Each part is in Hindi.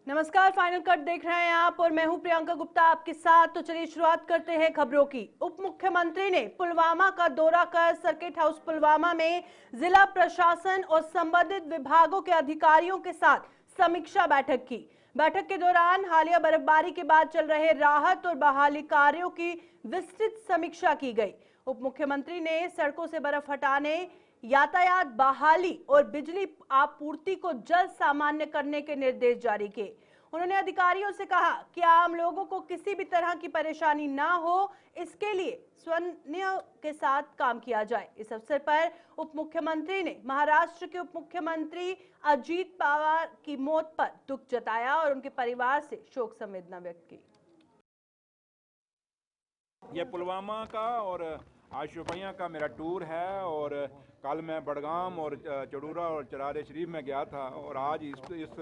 नमस्कार, फाइनल कट देख रहे हैं आप और मैं हूं प्रियंका गुप्ता आपके साथ। तो चलिए शुरुआत करते हैं खबरों की। उप मुख्यमंत्री ने पुलवामा का दौरा कर सर्किट हाउस पुलवामा में जिला प्रशासन और संबंधित विभागों के अधिकारियों के साथ समीक्षा बैठक की। बैठक के दौरान हालिया बर्फबारी के बाद चल रहे राहत और बहाली कार्यों की विस्तृत समीक्षा की गई। उप मुख्यमंत्री ने सड़कों से बर्फ हटाने, यातायात बहाली और बिजली आपूर्ति को जल्द सामान्य करने के निर्देश जारी किए। उन्होंने अधिकारियों से कहा कि आम लोगों को किसी भी तरह की परेशानी ना हो, इसके लिए समन्वय के साथ काम किया जाए। इस अवसर पर उप मुख्यमंत्री ने महाराष्ट्र के उप मुख्यमंत्री अजीत पवार की मौत पर दुख जताया और उनके परिवार से शोक संवेदना व्यक्त की। ये पुलवामा का और आज शोपियां का मेरा टूर है और कल मैं बडगाम और चडूरा और चरारे शरीफ में गया था और आज इस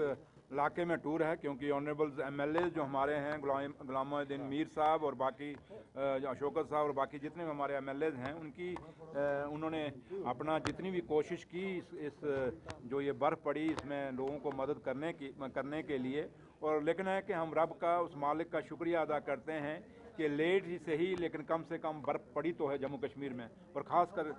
इलाके में टूर है क्योंकि ऑनरेबल एमएलए जो हमारे हैं गुलामुद्दीन मीर साहब और बाकी शौकत साहब और बाकी जितने भी हमारे एमएलए हैं उन्होंने अपना जितनी भी कोशिश की इस जो ये बर्फ़ पड़ी इसमें लोगों को मदद करने के लिए। और लेकिन है कि हम रब का उस मालिक का शुक्रिया अदा करते हैं कि लेट ही सही लेकिन कम से कम बर्फ़ पड़ी तो है जम्मू कश्मीर में और ख़ासकर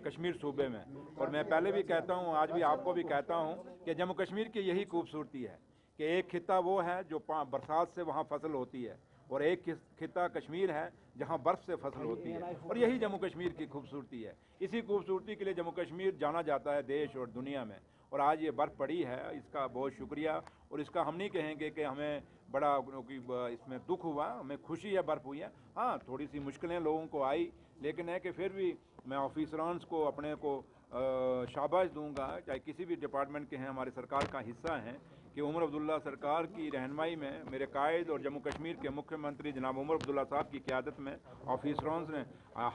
कश्मीर सूबे में। और मैं पहले भी कहता हूँ, आज भी आपको भी कहता हूँ कि जम्मू कश्मीर की यही खूबसूरती है कि एक खिता वो है जो बरसात से वहाँ फसल होती है और एक खिता कश्मीर है जहाँ बर्फ़ से फसल होती है और यही जम्मू कश्मीर की खूबसूरती है। इसी खूबसूरती के लिए जम्मू कश्मीर जाना जाता है देश और दुनिया में। और आज ये बर्फ़ पड़ी है, इसका बहुत शुक्रिया। और इसका हम नहीं कहेंगे कि हमें बड़ा इसमें दुख हुआ, हमें खुशी है बर्फ़ हुई है। हाँ, थोड़ी सी मुश्किलें लोगों को आई, लेकिन है कि फिर भी मैं ऑफिसरान्स को अपने को शाबाश दूंगा, चाहे किसी भी डिपार्टमेंट के हैं, हमारे सरकार का हिस्सा हैं, कि उमर अब्दुल्ला सरकार की रहनुमाई में मेरे कायद और जम्मू कश्मीर के मुख्यमंत्री जनाब उमर अब्दुल्ला साहब की क़यादत में ऑफिसरान्स ने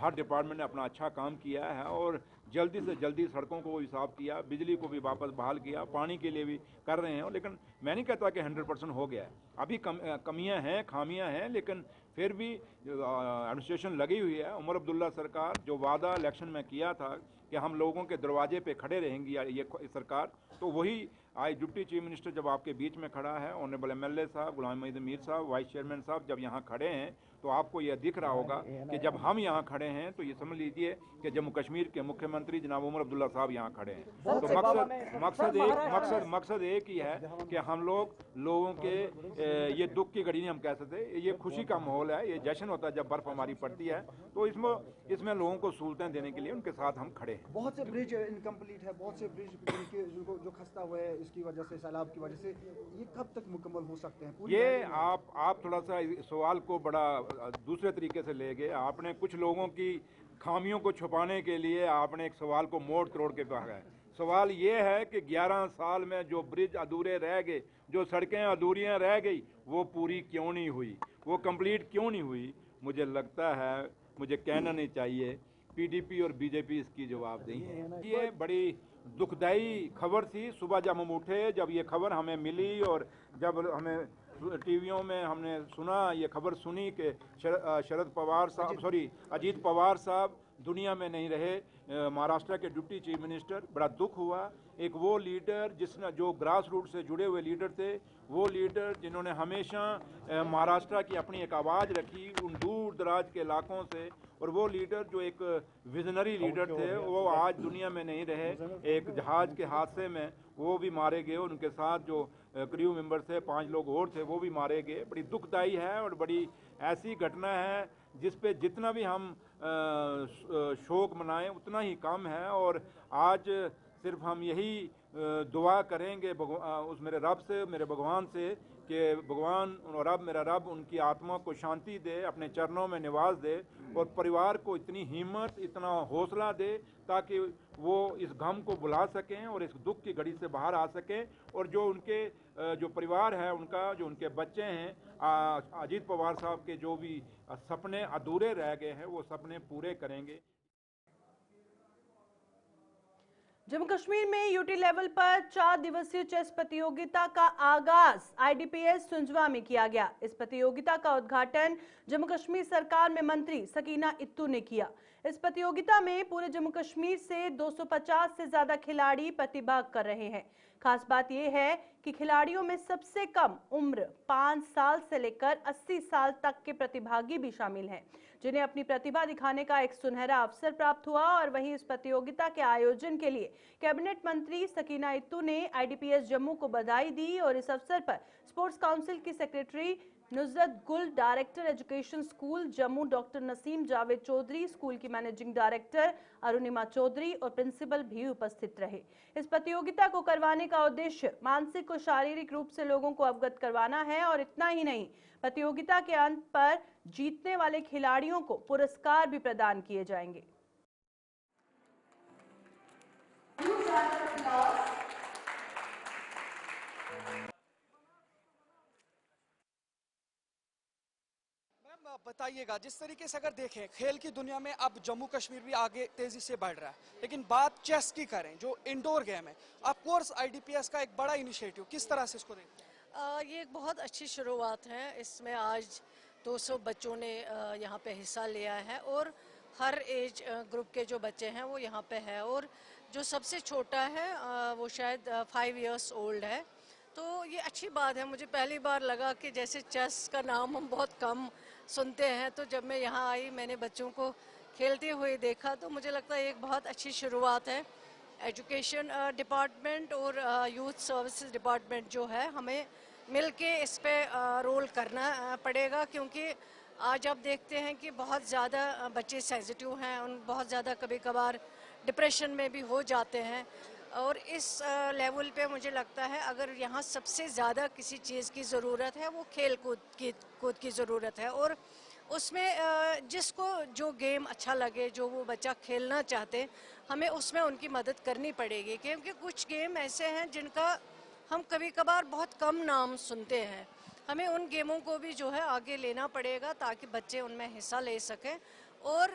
हर डिपार्टमेंट ने अपना अच्छा काम किया है और जल्दी से जल्दी सड़कों को भी साफ़ किया, बिजली को भी वापस बहाल किया, पानी के लिए भी कर रहे हैं। लेकिन मैं नहीं कहता कि 100% हो गया है, अभी कमियां हैं, खामियां हैं, लेकिन फिर भी एडमिनिस्ट्रेशन लगी हुई है। उमर अब्दुल्ला सरकार जो वादा इलेक्शन में किया था कि हम लोगों के दरवाजे पे खड़े रहेंगी ये सरकार, तो वही आज डिप्टी चीफ मिनिस्टर जब आपके बीच में खड़ा है, ऑनरेबल एमएलए साहब गुलामुद्दीन मीर साहब, वाइस चेयरमैन साहब जब यहाँ खड़े हैं तो आपको यह दिख रहा होगा कि जब हम यहाँ खड़े हैं तो ये समझ लीजिए कि जम्मू कश्मीर के मुख्यमंत्री जनाब उमर अब्दुल्ला साहब यहाँ खड़े हैं। तो मकसद एक ही है कि हम लोगों के ये दुख की घड़ी नहीं हम कह सकते, ये खुशी का माहौल है, ये जश्न होता है जब बर्फ हमारी पड़ती है। तो इसमें लोगों को सहूलतें देने के लिए उनके साथ हम खड़े हैं। बहुत से ब्रिज इनकम्प्लीट है, बहुत से ब्रिज जो खस्ता हुए है इसकी वजह से, सैलाब की वजह से, ये कब तक मुकम्मल हो सकते हैं? ये आप थोड़ा सा सवाल को बड़ा दूसरे तरीके से ले गए। आपने कुछ लोगों की खामियों को छुपाने के लिए आपने एक सवाल को मोड़ तोड़ के कहा है। सवाल ये है कि 11 साल में जो ब्रिज अधूरे रह गए, जो सड़कें अधूरियां रह गई, वो पूरी क्यों नहीं हुई, वो कंप्लीट क्यों नहीं हुई? मुझे लगता है, मुझे कहना नहीं चाहिए, पीडीपी और बीजेपी इसकी जवाबदेही। ये बड़ी दुखदाई खबर थी। सुबह जब हम उठे, जब ये खबर हमें मिली और जब हमें टीवियों में हमने सुना, ये खबर सुनी कि अजीत पवार साहब दुनिया में नहीं रहे, महाराष्ट्र के डिप्टी चीफ मिनिस्टर, बड़ा दुख हुआ। एक वो लीडर जो ग्रास रूट से जुड़े हुए लीडर थे, वो लीडर जिन्होंने हमेशा महाराष्ट्र की अपनी एक आवाज़ रखी उन दूर दराज के इलाकों से, और वो लीडर जो एक विजनरी लीडर थे, वो आज दुनिया में नहीं रहे। एक जहाज़ के हादसे में वो भी मारे गए, उनके साथ जो क्रू मेंबर थे 5 लोग और थे वो भी मारे गए। बड़ी दुखदाई है और बड़ी ऐसी घटना है जिस पे जितना भी हम शोक मनाएं उतना ही कम है। और आज सिर्फ हम यही दुआ करेंगे उस मेरे रब से, मेरे भगवान से, कि भगवान और रब, मेरा रब उनकी आत्मा को शांति दे, अपने चरणों में निवास दे और परिवार को इतनी हिम्मत, इतना हौसला दे ताकि वो इस गम को भुला सकें और इस दुख की घड़ी से बाहर आ सकें। और जो उनके जो परिवार है उनका, जो उनके बच्चे हैं, अजीत पवार साहब के जो भी सपने अधूरे रह गए हैं वो सपने पूरे करेंगे। जम्मू कश्मीर में यूटी लेवल पर 4 दिवसीय चेस प्रतियोगिता का आगाज आईडीपीएस सुंजवा में किया गया। इस प्रतियोगिता का उद्घाटन जम्मू कश्मीर सरकार में मंत्री सकीना इत्तू ने किया। इस प्रतियोगिता में पूरे जम्मू कश्मीर से 250 से ज्यादा खिलाड़ी प्रतिभाग कर रहे हैं। खास बात यह है कि खिलाड़ियों में सबसे कम उम्र 5 साल से लेकर 80 साल तक के प्रतिभागी भी शामिल हैं, जिन्हें अपनी प्रतिभा दिखाने का एक सुनहरा अवसर प्राप्त हुआ। और वहीं इस प्रतियोगिता के आयोजन के लिए कैबिनेट मंत्री सकीना इत्तू ने IDPS जम्मू को बधाई दी और इस अवसर पर स्पोर्ट्स काउंसिल की secretary Nusrat Gul, director education school Jammu doctor Naseem Javed Chaudhary, school की मैनेजिंग डायरेक्टर अरुणिमा चौधरी और प्रिंसिपल भी उपस्थित रहे। इस प्रतियोगिता को करवाने का उद्देश्य मानसिक और शारीरिक रूप से लोगों को अवगत करवाना है और इतना ही नहीं, प्रतियोगिता के अंत पर जीतने वाले खिलाड़ियों को पुरस्कार भी प्रदान किए जाएंगे। बताइएगा, जिस तरीके से अगर देखें खेल की दुनिया में अब जम्मू कश्मीर भी आगे तेजी से बढ़ रहा है, लेकिन बात चेस की करें जो इंडोर गेम है, ऑफ कोर्स IDPS का एक बड़ा इनिशिएटिव, किस तरह से इसको देखते हैं? ये एक बहुत अच्छी शुरुआत है। इसमें आज 200 बच्चों ने यहाँ पे हिस्सा लिया है और हर एज ग्रुप के जो बच्चे हैं वो यहाँ पे है और जो सबसे छोटा है वो शायद 5 इयर्स ओल्ड है। तो ये अच्छी बात है। मुझे पहली बार लगा कि जैसे चेस का नाम हम बहुत कम सुनते हैं, तो जब मैं यहाँ आई मैंने बच्चों को खेलते हुए देखा तो मुझे लगता है एक बहुत अच्छी शुरुआत है। एजुकेशन डिपार्टमेंट और यूथ सर्विसेज डिपार्टमेंट जो है, हमें मिलके इस पे रोल करना पड़ेगा, क्योंकि आज आप देखते हैं कि बहुत ज़्यादा बच्चे सेंसिटिव हैं, उन बहुत ज़्यादा कभी कभार डिप्रेशन में भी हो जाते हैं। और इस लेवल पे मुझे लगता है अगर यहाँ सबसे ज़्यादा किसी चीज़ की ज़रूरत है वो खेल कूद की ज़रूरत है। और उसमें जिसको जो गेम अच्छा लगे, जो वो बच्चा खेलना चाहते, हमें उसमें उनकी मदद करनी पड़ेगी, क्योंकि कुछ गेम ऐसे हैं जिनका हम कभी कभार बहुत कम नाम सुनते हैं। हमें उन गेमों को भी जो है आगे लेना पड़ेगा ताकि बच्चे उनमें हिस्सा ले सकें और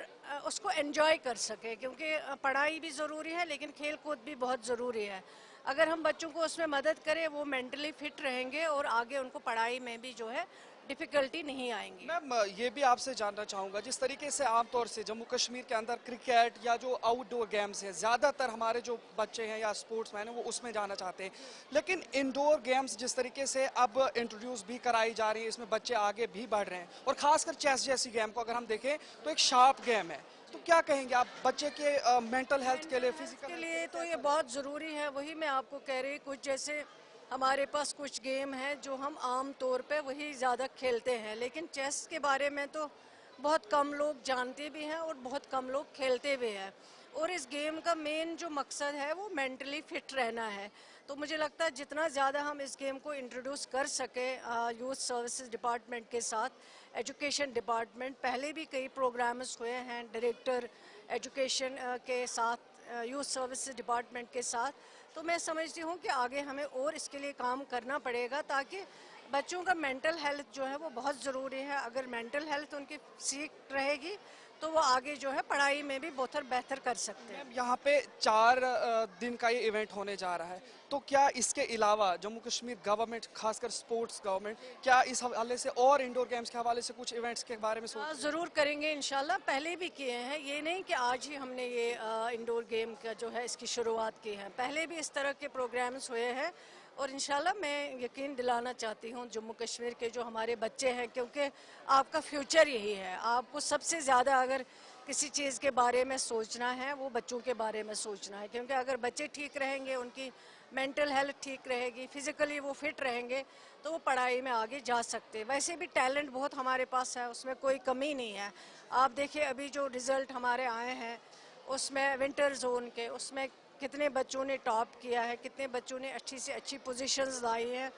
उसको एंजॉय कर सके, क्योंकि पढ़ाई भी ज़रूरी है लेकिन खेल कूद भी बहुत ज़रूरी है। अगर हम बच्चों को उसमें मदद करें वो मेंटली फिट रहेंगे और आगे उनको पढ़ाई में भी जो है डिफ़िकल्टी नहीं आएंगी। मैम ये भी आपसे जानना चाहूँगा, जिस तरीके से आमतौर से जम्मू कश्मीर के अंदर क्रिकेट या जो आउटडोर गेम्स हैं, ज़्यादातर हमारे जो बच्चे हैं या स्पोर्ट्समैन हैं वो उसमें जाना चाहते हैं, लेकिन इंडोर गेम्स जिस तरीके से अब इंट्रोड्यूस भी कराई जा रही है, इसमें बच्चे आगे भी बढ़ रहे हैं। और ख़ासकर चेस जैसी गेम को अगर हम देखें तो एक शार्प गेम है, तो क्या कहेंगे आप बच्चे के मेंटल हेल्थ के लिए, फिजिकल के लिए तो ये बहुत ज़रूरी है। वही मैं आपको कह रही, कुछ जैसे हमारे पास कुछ गेम हैं जो हम आम तौर पे वही ज़्यादा खेलते हैं, लेकिन चेस के बारे में तो बहुत कम लोग जानते भी हैं और बहुत कम लोग खेलते भी हैं। और इस गेम का मेन जो मकसद है वो मेंटली फिट रहना है। तो मुझे लगता है जितना ज़्यादा हम इस गेम को इंट्रोड्यूस कर सकें यूथ सर्विसेज डिपार्टमेंट के साथ, एजुकेशन डिपार्टमेंट, पहले भी कई प्रोग्राम्स हुए हैं डायरेक्टर एजुकेशन के साथ, यूथ सर्विसेज डिपार्टमेंट के साथ, तो मैं समझती हूँ कि आगे हमें और इसके लिए काम करना पड़ेगा ताकि बच्चों का मेंटल हेल्थ जो है वो बहुत ज़रूरी है। अगर मेंटल हेल्थ उनकी ठीक रहेगी तो वो आगे जो है पढ़ाई में भी बहुत बेहतर कर सकते हैं। यहाँ पे 4 दिन का ये इवेंट होने जा रहा है, तो क्या इसके अलावा जम्मू कश्मीर गवर्नमेंट, खासकर स्पोर्ट्स गवर्नमेंट, क्या इस हवाले से और इंडोर गेम्स के हवाले से कुछ इवेंट्स के बारे में सोच? ज़रूर करेंगे इंशाल्लाह। पहले भी किए हैं, ये नहीं कि आज ही हमने ये इंडोर गेम का जो है इसकी शुरुआत की है, पहले भी इस तरह के प्रोग्राम्स हुए हैं। और इंशाल्लाह मैं यकीन दिलाना चाहती हूँ जम्मू कश्मीर के जो हमारे बच्चे हैं, क्योंकि आपका फ्यूचर यही है, आपको सबसे ज़्यादा अगर किसी चीज़ के बारे में सोचना है वो बच्चों के बारे में सोचना है, क्योंकि अगर बच्चे ठीक रहेंगे, उनकी मेंटल हेल्थ ठीक रहेगी, फिज़िकली वो फिट रहेंगे, तो वो पढ़ाई में आगे जा सकते हैं। वैसे भी टैलेंट बहुत हमारे पास है, उसमें कोई कमी नहीं है। आप देखिए अभी जो रिज़ल्ट हमारे आए हैं उसमें विंटर जोन के, उसमें कितने बच्चों ने टॉप किया है, कितने बच्चों ने अच्छी से अच्छी पोजीशंस लाई हैं,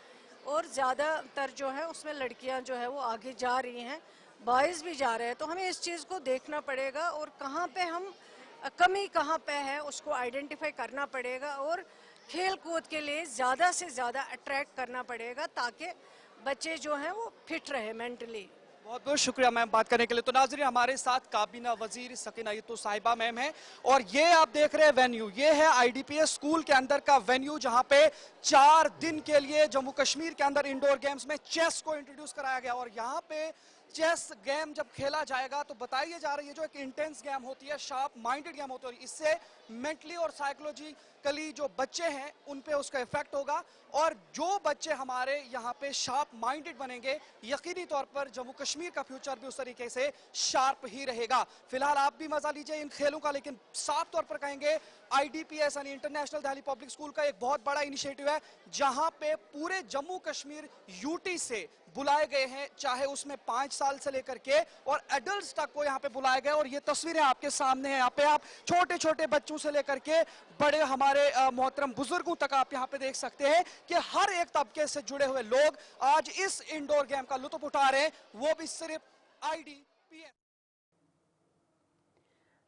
और ज़्यादातर जो है उसमें लड़कियां जो है वो आगे जा रही हैं, बॉयज़ भी जा रहे हैं। तो हमें इस चीज़ को देखना पड़ेगा और कहाँ पे हम कमी कहाँ पे है उसको आइडेंटिफाई करना पड़ेगा और खेल कूद के लिए ज़्यादा से ज़्यादा अट्रैक्ट करना पड़ेगा ताकि बच्चे जो हैं वो फिट रहे मेंटली। बहुत बहुत शुक्रिया मैम बात करने के लिए। तो नाज़रीन, हमारे साथ काबीना वजीर सकीना इत्तू साहिबा मैम है और ये आप देख रहे हैं वेन्यू, ये है IDPS स्कूल के अंदर का वेन्यू, जहां पे 4 दिन के लिए जम्मू कश्मीर के अंदर इंडोर गेम्स में चेस को इंट्रोड्यूस कराया गया। और यहाँ पे चेस गेम जब खेला जाएगा तो बताइए जा रही है जो एक इंटेंस गेम होती है, शार्प माइंडेड गेम होती है, इससे मेंटली और साइकोलॉजिकली जो बच्चे हैं उन पे उसका इफेक्ट होगा। और जो बच्चे हमारे यहाँ पे शार्प माइंडेड बनेंगे, यकीनी तौर पर जम्मू कश्मीर का फ्यूचर भी उस तरीके से शार्प ही रहेगा। फिलहाल आप भी मजा लीजिए इन खेलों का, लेकिन साफ तौर पर कहेंगे IDPS यानी इंटरनेशनल दिल्ली पब्लिक स्कूल का एक बहुत बड़ा इनिशिएटिव है, जहां पे पूरे जम्मू कश्मीर UT से बुलाए गए हैं, चाहे उसमें 5 साल से लेकर के और एडल्ट्स तक को यहाँ पे बुलाया गया। और ये तस्वीरें आपके सामने हैं, यहाँ पे आप छोटे छोटे बच्चों से लेकर के बड़े हमारे मोहतरम बुजुर्गों तक आप यहाँ पे देख सकते हैं कि हर एक तबके से जुड़े हुए लोग आज इस इंडोर गेम का लुत्फ उठा रहे हैं, वो भी सिर्फ IDPS।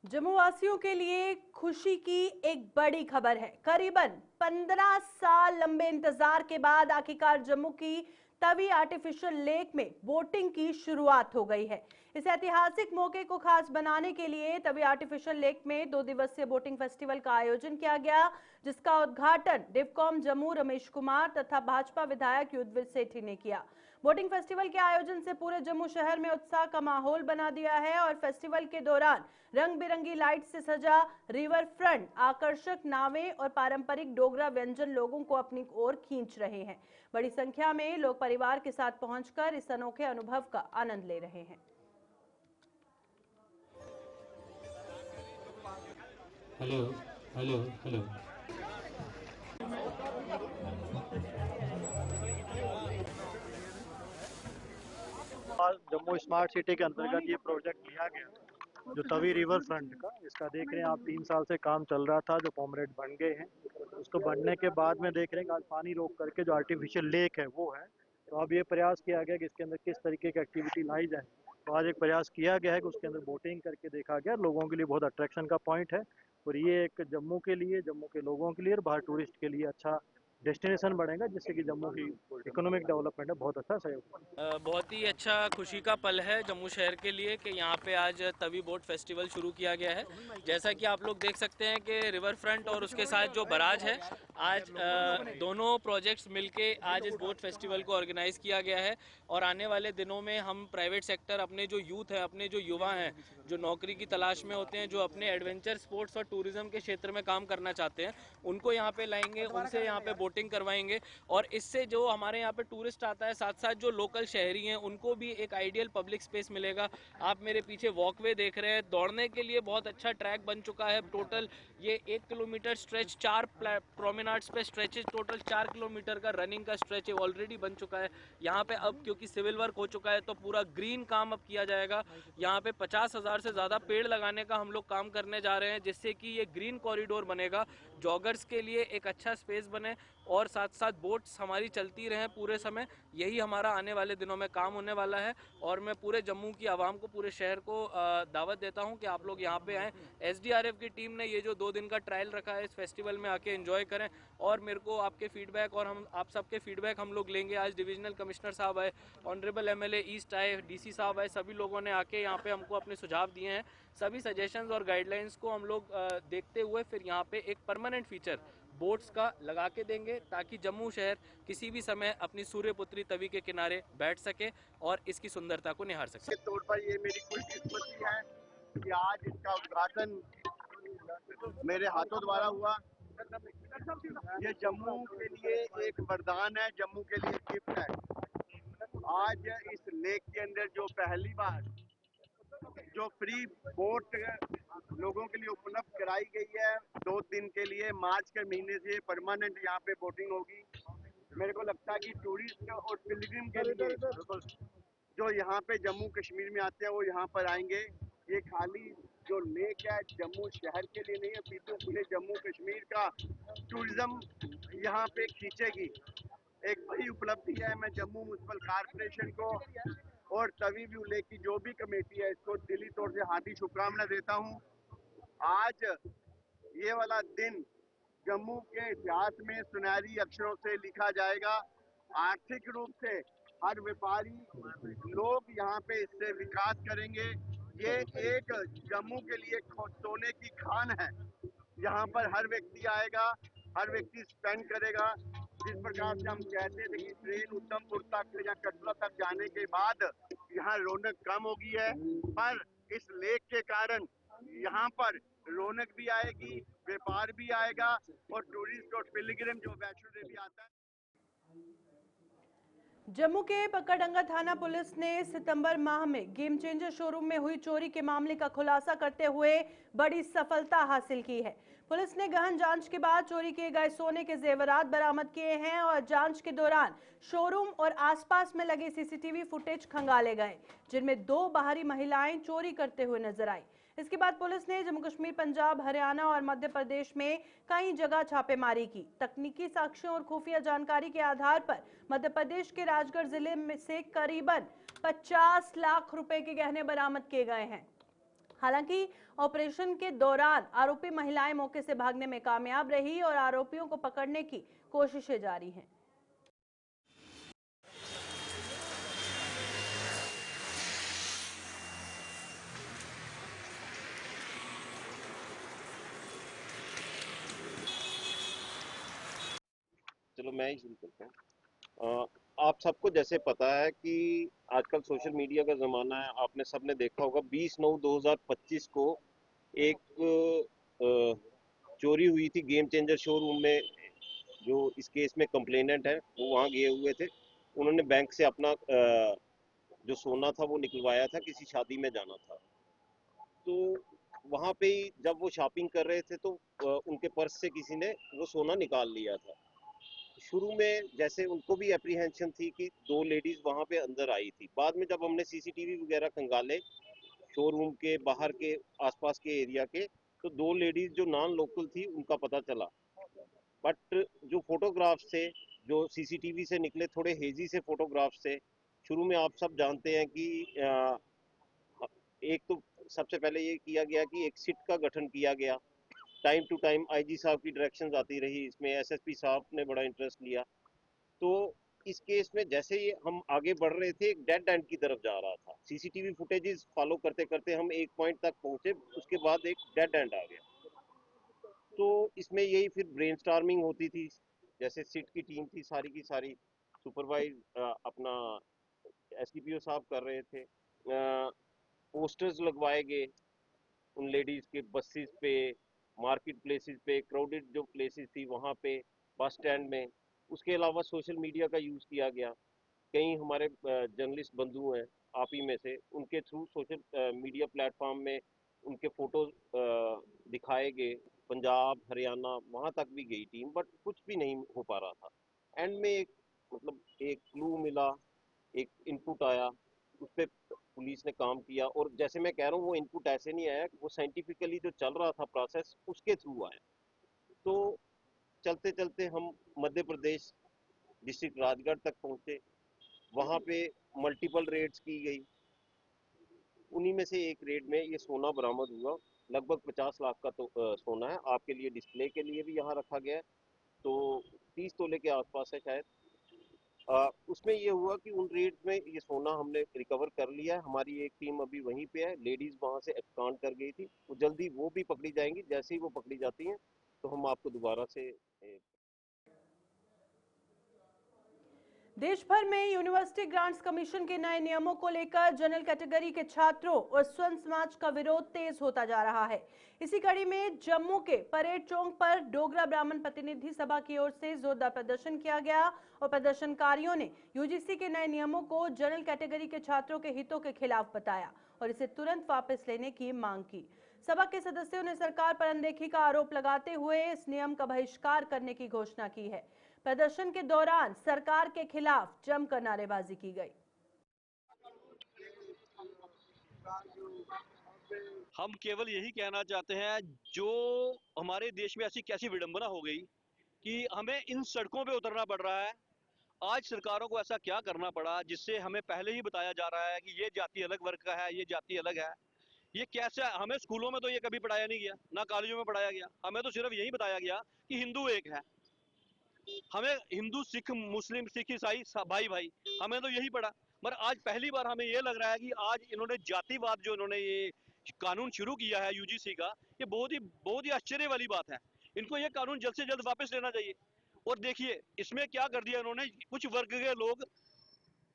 जम्मू वासियों के लिए खुशी की एक बड़ी खबर है। करीबन 15 साल लंबे इंतजार के बाद आखिरकार जम्मू की तवी आर्टिफिशियल लेक में बोटिंग की शुरुआत हो गई है। इस ऐतिहासिक मौके को खास बनाने के लिए तवी आर्टिफिशियल लेक में 2 दिवसीय बोटिंग फेस्टिवल का आयोजन किया गया, जिसका उद्घाटन डिवकॉम जम्मू रमेश कुमार तथा भाजपा विधायक युद्धवीर सेठी ने किया। बोटिंग फेस्टिवल के आयोजन से पूरे जम्मू शहर में उत्साह का माहौल बना दिया है और फेस्टिवल के दौरान रंग बिरंगी लाइट से सजा रिवर फ्रंट, आकर्षक नावें और पारंपरिक डोगरा व्यंजन लोगों को अपनी ओर खींच रहे हैं। बड़ी संख्या में लोग परिवार के साथ पहुंचकर इस अनोखे अनुभव का आनंद ले रहे हैं। Hello hello hello. Jammu smart city के अंतर्गत ये प्रोजेक्ट लिया गया जो तवी रिवर फ्रंट का, इसका देख रहे हैं आप 3 साल से काम चल रहा था, जो पॉमरेट बन गए हैं। उसको बनने के बाद में देख रहे हैं कि आज पानी रोक करके जो आर्टिफिशियल लेक है वो है। तो अब ये प्रयास किया गया कि इसके अंदर किस तरीके की एक्टिविटी लाई जाए। तो आज एक प्रयास किया गया है कि उसके अंदर बोटिंग करके देखा गया, लोगों के लिए बहुत अट्रैक्शन का पॉइंट है। और ये एक जम्मू के लिए, जम्मू के लोगों के लिए और बाहर टूरिस्ट के लिए अच्छा डेस्टिनेशन बनेगा, जिससे कि जम्मू की इकोनॉमिक डेवलपमेंट है बहुत अच्छा सहयोग। बहुत ही अच्छा खुशी का पल है जम्मू शहर के लिए कि यहाँ पे आज तवी बोट फेस्टिवल शुरू किया गया है। जैसा कि आप लोग देख सकते हैं कि रिवर फ्रंट और उसके साथ जो बराज है, आज दोनों प्रोजेक्ट्स मिलके आज इस बोट फेस्टिवल को ऑर्गेनाइज किया गया है। और आने वाले दिनों में हम प्राइवेट सेक्टर, अपने जो यूथ है, अपने जो युवा हैं, जो नौकरी की तलाश में होते हैं, जो अपने एडवेंचर स्पोर्ट्स और टूरिज्म के क्षेत्र में काम करना चाहते हैं, उनको यहाँ पे लाएंगे, उनसे यहाँ पे बोटिंग करवाएंगे। और इससे जो हमारे यहाँ पे टूरिस्ट आता है, साथ साथ जो लोकल शहरी हैं, उनको भी एक आइडियल पब्लिक स्पेस मिलेगा। आप मेरे पीछे वॉकवे देख रहे हैं, दौड़ने के लिए बहुत अच्छा ट्रैक बन चुका है। टोटल ये 1 किलोमीटर स्ट्रेच, 4 प्रोमेनाड्स पे स्ट्रेचेज, टोटल 4 किलोमीटर का रनिंग का स्ट्रेच ऑलरेडी बन चुका है। यहाँ पे अब क्योंकि सिविल वर्क हो चुका है तो पूरा ग्रीन काम अब किया जाएगा। यहाँ पे 50,000 से ज़्यादा पेड़ लगाने का हम लोग काम करने जा रहे हैं, जिससे कि ये ग्रीन कॉरिडोर बनेगा, जॉगर्स के लिए एक अच्छा स्पेस बने और साथ साथ बोट्स हमारी चलती रहें पूरे समय। यही हमारा आने वाले दिनों में काम होने वाला है। और मैं पूरे जम्मू की आवाम को, पूरे शहर को दावत देता हूं कि आप लोग यहाँ पे आएँ। SDRF की टीम ने ये जो 2 दिन का ट्रायल रखा है, इस फेस्टिवल में आके एंजॉय करें। और मेरे को आपके फीडबैक और हम आप सबके फीडबैक हम लोग लेंगे। आज डिविजनल कमिश्नर साहब आए, ऑनरेबल MLA ईस्ट आए, DC साहब आए, सभी लोगों ने आके यहाँ पे हमको अपने सुझाव दिए हैं। सभी सजेशंस और गाइडलाइंस को हम लोग देखते हुए फिर यहाँ पे एक परमानेंट फीचर बोट्स का लगा के देंगे, ताकि जम्मू शहर किसी भी समय अपनी सूर्यपुत्री तवी के किनारे बैठ सके और इसकी सुंदरता को निहार सके। के तौर पर ये मेरी खुशकिस्मती है कि आज इसका उद्घाटन मेरे हाथों द्वारा हुआ। ये जम्मू के लिए एक वरदान है, जम्मू के लिए गिफ्ट है। आज इस लेक के अंदर जो पहली बार जो फ्री बोट लोगों के लिए उपलब्ध कराई गई है 2 दिन के लिए, मार्च के महीने से परमानेंट यहाँ पे बोटिंग होगी। मेरे को लगता है कि टूरिस्ट और पिलग्रिम के लिए जो यहाँ पे जम्मू कश्मीर में आते हैं वो यहाँ पर आएंगे। ये खाली जो लेक है जम्मू शहर के लिए नहीं है, पीछे पूरे जम्मू कश्मीर का टूरिज्म यहाँ पे खींचेगी। एक बड़ी उपलब्धि है। मैं जम्मू म्यूनसिपल कॉर्पोरेशन को और तवी व्यू लेक की जो भी कमेटी है, इसको दिली तौर से हार्दिक शुभकामना देता हूँ। आज ये वाला दिन जम्मू के इतिहास में सुनहरी अक्षरों से लिखा जाएगा। आर्थिक रूप से हर व्यापारी लोग यहाँ पे इससे विकास करेंगे। ये एक जम्मू के लिए सोने की खान है। यहाँ पर हर व्यक्ति आएगा, हर व्यक्ति स्पेंड करेगा। जिस प्रकार से हम कहते थे कि ट्रेन उधमपुर तक या कटरा तक जाने के बाद यहाँ रौनक कम हो गई है, पर इस लेक के कारण यहाँ पर रौनक भी आएगी, व्यापार भी आएगा और टूरिस्ट और पिलग्रिम जो वैष्णो देवी आता है। जम्मू के पकड़ंगा थाना पुलिस ने सितंबर माह में गेम चेंजर शोरूम में हुई चोरी के मामले का खुलासा करते हुए बड़ी सफलता हासिल की है। पुलिस ने गहन जांच के बाद चोरी किए गए सोने के जेवरात बरामद किए हैं और जांच के दौरान शोरूम और आसपास में लगे सीसीटीवी फुटेज खंगाले गए, जिनमें 2 बाहरी महिलाएं चोरी करते हुए नजर आई। इसके बाद पुलिस ने जम्मू कश्मीर, पंजाब, हरियाणा और मध्य प्रदेश में कई जगह छापेमारी की। तकनीकी साक्ष्यों और खुफिया जानकारी के आधार पर मध्य प्रदेश के राजगढ़ जिले में से करीबन 50 लाख रुपए के गहने बरामद किए गए हैं। हालांकि ऑपरेशन के दौरान आरोपी महिलाएं मौके से भागने में कामयाब रही और आरोपियों को पकड़ने की कोशिशें जारी हैं। चलो मैं ही शुरू करता हूँ। आप सबको जैसे पता है कि आजकल सोशल मीडिया का ज़माना है, आपने सबने देखा होगा 20/9/2025 को एक चोरी हुई थी गेम चेंजर शोरूम में। जो इस केस में कंप्लेनेंट है वो वहाँ गए हुए थे, उन्होंने बैंक से अपना जो सोना था वो निकलवाया था, किसी शादी में जाना था। तो वहाँ पे ही जब वो शॉपिंग कर रहे थे तो उनके पर्स से किसी ने वो सोना निकाल लिया था। शुरू में जैसे उनको भी एप्रीहेंशन थी कि 2 लेडीज वहां पे अंदर आई थी। बाद में जब हमने सीसीटीवी वगैरह खंगाले शोरूम के बाहर के आसपास के एरिया के, तो 2 लेडीज जो नॉन लोकल थी उनका पता चला। बट जो फोटोग्राफ्स थे जो सीसीटीवी से निकले, थोड़े हेजी से फोटोग्राफ्स थे। शुरू में आप सब जानते हैं कि एक तो सबसे पहले ये किया गया कि एक सिट का गठन किया गया। टाइम टू टाइम आईजी साहब की डायरेक्शंस आती रही, इसमें एसएसपी साहब ने बड़ा इंटरेस्ट लिया। तो इस केस में जैसे ही हम आगे बढ़ रहे थे, एक डेड एंड की तरफ जा रहा था। सीसीटीवी फुटेजेस फॉलो करते करते हम एक पॉइंट तक पहुंचे, उसके बाद एक डेड एंड आ गया। तो इसमें यही फिर ब्रेनस्टॉर्मिंग होती थी। जैसे सिट की टीम थी सारी की सारी, सुपरवाइज अपना एसडीपीओ साहब कर रहे थे। पोस्टर्स लगवाए गए उन लेडीज के बसेस पे, मार्केट प्लेसेस पे, क्राउडेड जो प्लेसेस थी वहाँ पे, बस स्टैंड में। उसके अलावा सोशल मीडिया का यूज़ किया गया। कई हमारे जर्नलिस्ट बंधु हैं आप ही में से, उनके थ्रू सोशल मीडिया प्लेटफॉर्म में उनके फोटोज दिखाए गए। पंजाब, हरियाणा वहाँ तक भी गई टीम, बट कुछ भी नहीं हो पा रहा था। एंड में एक क्लू मिला, एक इनपुट आया, उस पर पुलिस ने काम किया। और जैसे मैं कह रहा हूँ वो इनपुट ऐसे नहीं आया, वो साइंटिफिकली जो चल रहा था प्रोसेस उसके थ्रू आया। तो चलते चलते हम मध्य प्रदेश डिस्ट्रिक्ट राजगढ़ तक पहुँचे। वहाँ पे मल्टीपल रेड्स की गई। उन्हीं में से एक रेड में ये सोना बरामद हुआ। लगभग 50 लाख का तो सोना है, आपके लिए डिस्प्ले के लिए भी यहाँ रखा गया है। तो 30 तोले के आसपास है शायद। उसमें ये हुआ कि उन रेड में ये सोना हमने रिकवर कर लिया है। हमारी एक टीम अभी वहीं पे है, लेडीज वहां से एब्सकॉन्ड कर गई थी, वो जल्दी वो भी पकड़ी जाएंगी। जैसे ही वो पकड़ी जाती हैं तो हम आपको दोबारा से देश भर में यूनिवर्सिटी ग्रांट्स कमीशन के नए नियमों को लेकर जनरल कैटेगरी के छात्रों और स्वर्ण समाज का विरोध तेज होता जा रहा है। इसी कड़ी में जम्मू के परेड चौक पर डोगरा ब्राह्मण प्रतिनिधि सभा की ओर से जोरदार प्रदर्शन किया गया और प्रदर्शनकारियों ने यूजीसी के नए नियमों को जनरल कैटेगरी के छात्रों के हितों के खिलाफ बताया और इसे तुरंत वापस लेने की मांग की। सभा के सदस्यों ने सरकार पर अनदेखी का आरोप लगाते हुए इस नियम का बहिष्कार करने की घोषणा की है। प्रदर्शन के दौरान सरकार के खिलाफ जमकर नारेबाजी की गई। हम केवल यही कहना चाहते हैं, जो हमारे देश में ऐसी कैसी विडंबना हो गई कि हमें इन सड़कों पे उतरना पड़ रहा है। आज सरकारों को ऐसा क्या करना पड़ा जिससे हमें पहले ही बताया जा रहा है कि ये जाति अलग वर्ग का है, ये जाति अलग है। ये कैसे? हमें स्कूलों में तो ये कभी पढ़ाया नहीं गया, ना कॉलेजों में पढ़ाया गया। हमें तो सिर्फ यही बताया गया कि हिंदू एक है। हमें हिंदू, सिख, मुस्लिम, सिख, ईसाई भाई भाई, हमें तो यही पड़ा। मगर आज पहली बार हमें ये लग रहा है कि आज इन्होंने जातिवाद जो इन्होंने ये कानून शुरू किया है यूजीसी का, ये बहुत ही आश्चर्य वाली बात है। इनको ये कानून जल्द से जल्द वापस लेना चाहिए और देखिए इसमें क्या कर दिया इन्होंने, कुछ वर्ग के लोग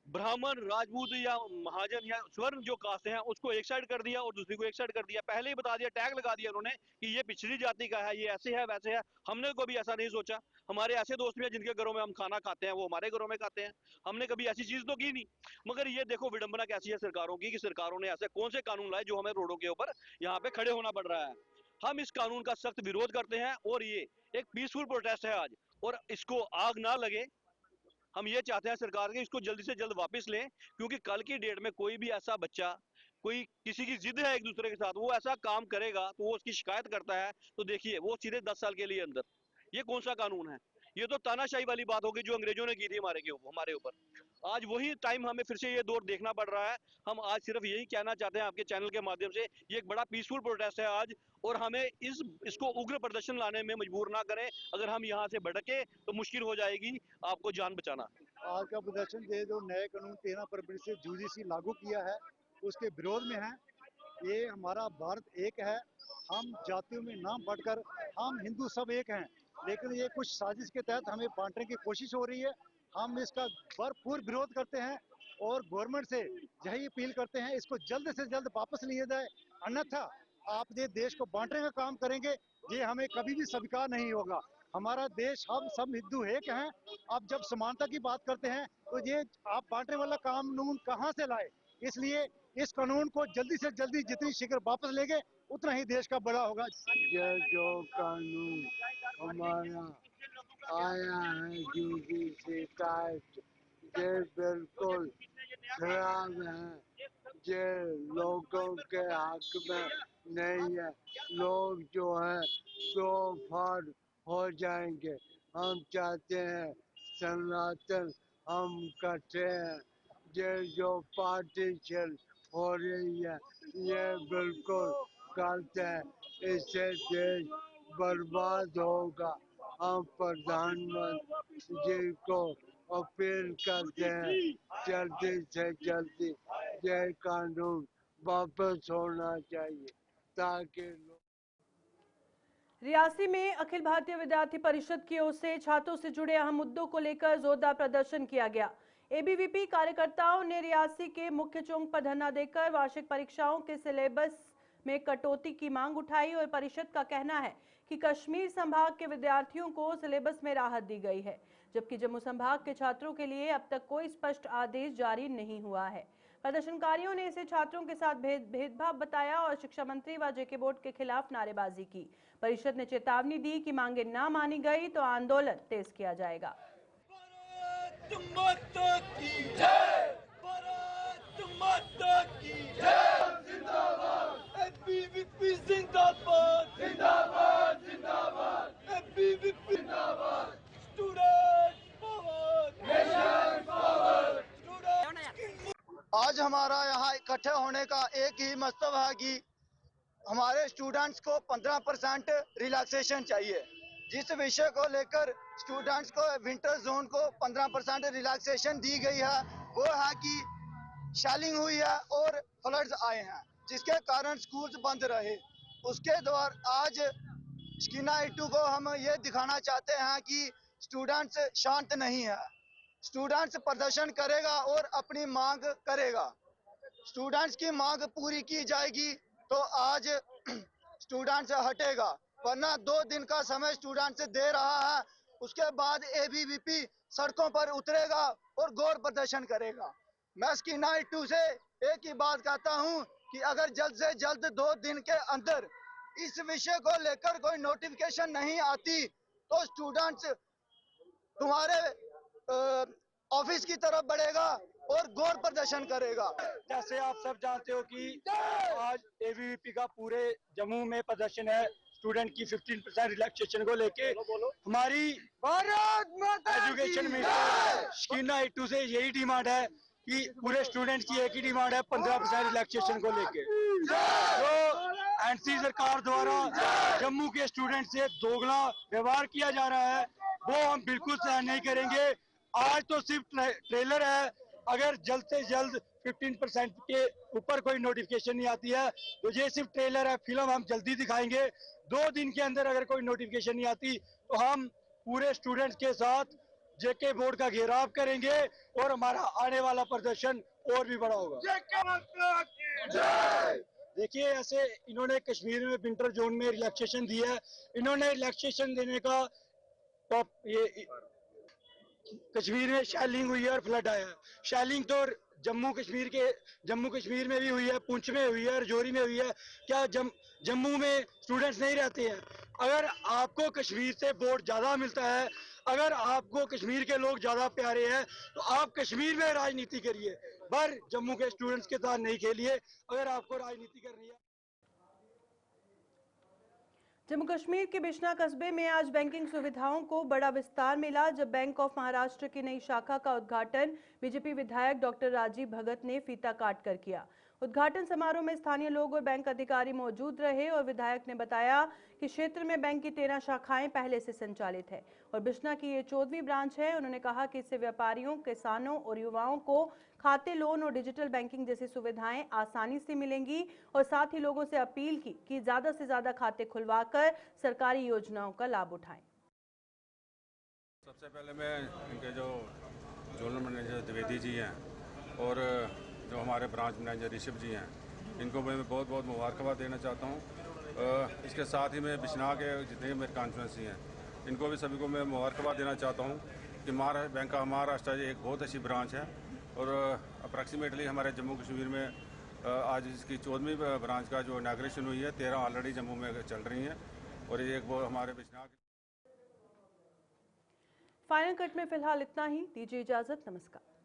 ब्राह्मण, राजपूत या महाजन या स्वर्ण जो कास्ट हैं उसको एक साइड कर दिया और दूसरी को एक साइड कर दिया। पहले ही बता दिया, टैग लगा दिया उन्होंने कि ये पिछड़ी जाति का है, ये ऐसे है वैसे है। हमने कभी ऐसा नहीं सोचा। हमारे ऐसे दोस्त भी हैं जिनके घरों में हम खाना खाते हैं, वो हमारे घरों में खाते हैं, हमने कभी ऐसी चीज तो की नहीं। मगर ये देखो विडंबना कैसी है सरकारों की, कि सरकारों ने ऐसे कौन से कानून लाए जो हमें रोडों के ऊपर यहाँ पे खड़े होना पड़ रहा है। हम इस कानून का सख्त विरोध करते हैं और ये एक पीसफुल प्रोटेस्ट है आज, और इसको आग ना लगे। हम ये चाहते हैं सरकार के इसको जल्दी से जल्द वापस लें, क्योंकि कल की डेट में कोई भी ऐसा बच्चा, कोई किसी की जिद है एक दूसरे के साथ, वो ऐसा काम करेगा तो वो उसकी शिकायत करता है तो देखिए वो सीधे 10 साल के लिए अंदर। ये कौन सा कानून है? ये तो तानाशाही वाली बात होगी जो अंग्रेजों ने की थी हमारे ऊपर। आज वही टाइम हमें फिर से ये दौर देखना पड़ रहा है। हम आज सिर्फ यही कहना चाहते हैं आपके चैनल के माध्यम से, ये एक बड़ा पीसफुल प्रोटेस्ट है आज, और हमें इसको उग्र प्रदर्शन लाने में मजबूर ना करें। अगर हम यहाँ से भड़के तो मुश्किल हो जाएगी आपको जान बचाना। आज का प्रदर्शन ये जो नए कानून 13 फरवरी से यूजीसी लागू किया है उसके विरोध में है। ये हमारा भारत एक है, हम जातियों में ना बढ़कर हम हिंदू सब एक हैं, लेकिन ये कुछ साजिश के तहत हमें बांटने की कोशिश हो रही है। हम इसका भरपूर विरोध करते हैं और गवर्नमेंट से यही अपील करते हैं इसको जल्द से जल्द वापस लिया जाए, अन्यथा आप ये देश को बांटने का काम करेंगे, ये हमें कभी भी स्वीकार नहीं होगा। हमारा देश, हम सब हिंदू एक हैं। अब जब समानता की बात करते हैं तो ये आप बांटने वाला कानून कहाँ से लाए? इसलिए इस कानून को जल्दी से जल्दी जितनी शीघ्र वापस लेंगे उतना ही देश का बड़ा होगा। ये जो कानून हमारा आया है यूजीसी का, ये बिल्कुल खराब है, ये लोगों के हक में नहीं है। लोग जो है दो फाड़ हो जाएंगे। हम चाहते हैं सनातन हम करते हैं। ये जो पार्टीशन हो रही है ये बिल्कुल गलत है, इससे देश बर्बाद होगा। हम प्रधानमंत्री जी को अपील करते हैं जल्दी से जल्दी ये कानून वापस होना चाहिए ताकि रियासी में अखिल भारतीय विद्यार्थी परिषद की ओर से छात्रों से जुड़े अहम मुद्दों को लेकर जोरदार प्रदर्शन किया गया। एबीवीपी कार्यकर्ताओं ने रियासी के मुख्य चौक पर धरना देकर वार्षिक परीक्षाओं के सिलेबस में कटौती की मांग उठाई और परिषद का कहना है कि कश्मीर संभाग के विद्यार्थियों को सिलेबस में राहत दी गई है, जबकि जम्मू संभाग के छात्रों के लिए अब तक कोई स्पष्ट आदेश जारी नहीं हुआ है। प्रदर्शनकारियों ने इसे छात्रों के साथ भेदभाव बताया और शिक्षा मंत्री व जेके बोर्ड के खिलाफ नारेबाजी की। परिषद ने चेतावनी दी कि मांगे ना मानी गई तो आंदोलन तेज किया जाएगा। आज हमारा यहाँ इकट्ठे होने का एक ही मकसद है कि हमारे स्टूडेंट्स को 15% रिलैक्सेशन चाहिए। जिस विषय को लेकर स्टूडेंट्स को विंटर जोन को 15% रिलैक्सेशन दी गई है वो है कि शेलिंग हुई है और फ्लड्स आए हैं, जिसके कारण स्कूल्स बंद रहे। उसके द्वारा आज स्कीना इटू को हम ये दिखाना चाहते हैं कि स्टूडेंट्स शांत नहीं है। स्टूडेंट्स प्रदर्शन करेगा और अपनी मांग करेगा। स्टूडेंट्स की मांग पूरी की जाएगी तो आज स्टूडेंट्स हटेगा, वरना 2 दिन का समय स्टूडेंट्स दे रहा है। उसके बाद एबीवीपी सड़कों पर उतरेगा और गौर प्रदर्शन करेगा। मैं स्कीना इटू से एक ही बात कहता हूं कि अगर जल्द से जल्द 2 दिन के अंदर इस विषय को लेकर कोई नोटिफिकेशन नहीं आती तो स्टूडेंट्स तुम्हारे ऑफिस की तरफ बढ़ेगा और गौर प्रदर्शन करेगा। जैसे आप सब जानते हो कि आज एबीवीपी का पूरे जम्मू में प्रदर्शन है स्टूडेंट की 15% रिलैक्सेशन को लेके। हमारी एजुकेशन मिनिस्टर स्कीना इटू से यही डिमांड है कि पूरे स्टूडेंट्स की एक ही डिमांड है 15% रिलैक्सेशन को लेके। तो एनसी सरकार द्वारा जम्मू के स्टूडेंट से दोगुना व्यवहार किया जा रहा है, वो हम बिल्कुल सहन नहीं करेंगे। आज तो सिर्फ ट्रेलर है, अगर जल्द से जल्द 15% के ऊपर कोई नोटिफिकेशन नहीं आती है तो ये सिर्फ ट्रेलर है, फिल्म हम जल्दी दिखाएंगे। 2 दिन के अंदर अगर कोई नोटिफिकेशन नहीं आती तो हम पूरे स्टूडेंट्स के साथ जेके बोर्ड का घेराव करेंगे और हमारा आने वाला प्रदर्शन और भी बड़ा होगा। देखिए, ऐसे इन्होंने कश्मीर में विंटर जोन में रिलैक्सेशन दिया है। इन्होंने रिलैक्सेशन देने का ये कश्मीर में शेलिंग हुई है और फ्लड आया है। शेलिंग तो जम्मू कश्मीर में भी हुई है, पुंछ में हुई है, रजौरी में हुई है। क्या जम्मू में स्टूडेंट्स नहीं रहते हैं? अगर आपको कश्मीर से वोट ज्यादा मिलता है, अगर आपको कश्मीर के लोग ज्यादा प्यारे हैं, तो आप कश्मीर में राजनीति करिए, पर जम्मू के स्टूडेंट्स के साथ नहीं खेलिए अगर आपको राजनीति करनी है। जम्मू कश्मीर के बिश्ना कस्बे में आज बैंकिंग सुविधाओं को बड़ा विस्तार मिला, जब बैंक ऑफ महाराष्ट्र की नई शाखा का उद्घाटन बीजेपी विधायक डॉक्टर राजीव भगत ने फीता काट कर किया। उद्घाटन समारोह में स्थानीय लोग और बैंक अधिकारी मौजूद रहे और विधायक ने बताया कि क्षेत्र में बैंक की 13 शाखाएं पहले से संचालित है और बिश्ना की ये 14वीं ब्रांच है। उन्होंने कहा कि इससे व्यापारियों, किसानों और युवाओं को खाते, लोन और डिजिटल बैंकिंग जैसी सुविधाएं आसानी से मिलेंगी और साथ ही लोगों से अपील की कि ज्यादा से ज्यादा खाते खुलवाकर सरकारी योजनाओं का लाभ उठाएं। सबसे पहले मैं इनके जो जोनल मैनेजर द्विवेदी जी हैं और जो हमारे ब्रांच मैनेजर ऋषभ जी हैं, इनको मैं बहुत बहुत मुबारकबाद देना चाहता हूँ। इसके साथ ही मैं बिश्ना के जितने मेरे कॉन्स्टिट्यूंसी हैं, इनको भी सभी को मैं मुबारकबाद देना चाहता हूँ कि बैंक ऑफ महाराष्ट्र एक बहुत अच्छी ब्रांच है और अप्रॉक्सीमेटली हमारे जम्मू कश्मीर में आज इसकी 14वीं ब्रांच का जो इनाग्रेशन हुई है, 13 ऑलरेडी जम्मू में चल रही हैं और ये एक वो हमारे बिश्ना। फाइनल कट में फिलहाल इतना ही, दीजिए इजाजत, नमस्कार।